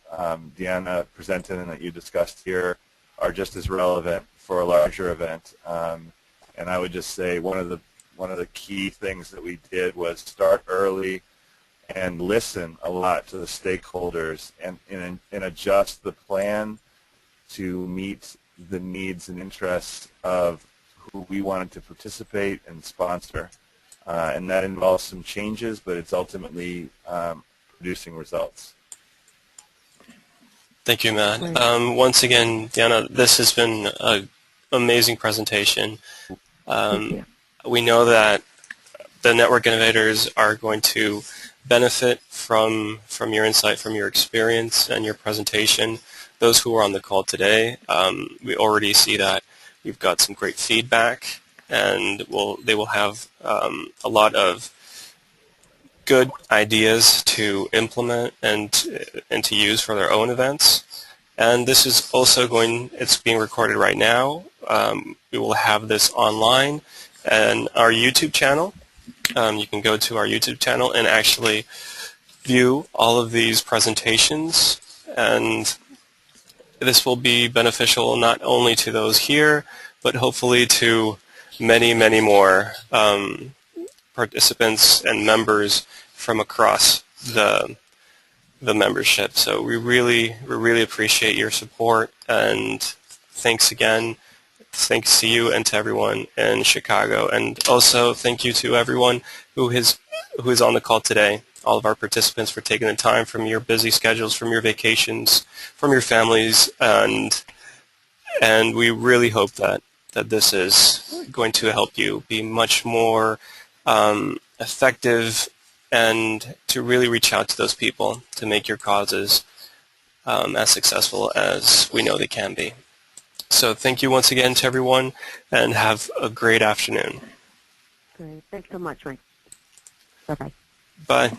Deanna presented and that you discussed here are just as relevant for a larger event. And I would just say one of the key things that we did was start early and listen a lot to the stakeholders and adjust the plan to meet the needs and interests of who we wanted to participate and sponsor. And that involves some changes, but it's ultimately producing results. Thank you, Matt. Once again, Deanna, this has been an amazing presentation. We know that the network innovators are going to benefit from your insight, from your experience and your presentation. Those who are on the call today, we already see that we've got some great feedback, and they will have a lot of good ideas to implement and to use for their own events. And this is also it's being recorded right now. We will have this online and our YouTube channel. You can go to our YouTube channel and actually view all of these presentations, and this will be beneficial not only to those here, but hopefully to many, many more participants and members from across the membership. So we really appreciate your support, and thanks again. Thanks to you and to everyone in Chicago, and also thank you to everyone who is on the call today. All of our participants for taking the time from your busy schedules, from your vacations, from your families, and we really hope that this is going to help you be much more effective, and to really reach out to those people to make your causes as successful as we know they can be. So thank you once again to everyone, and have a great afternoon. Great. Thanks so much, Mike. Bye-bye. Bye.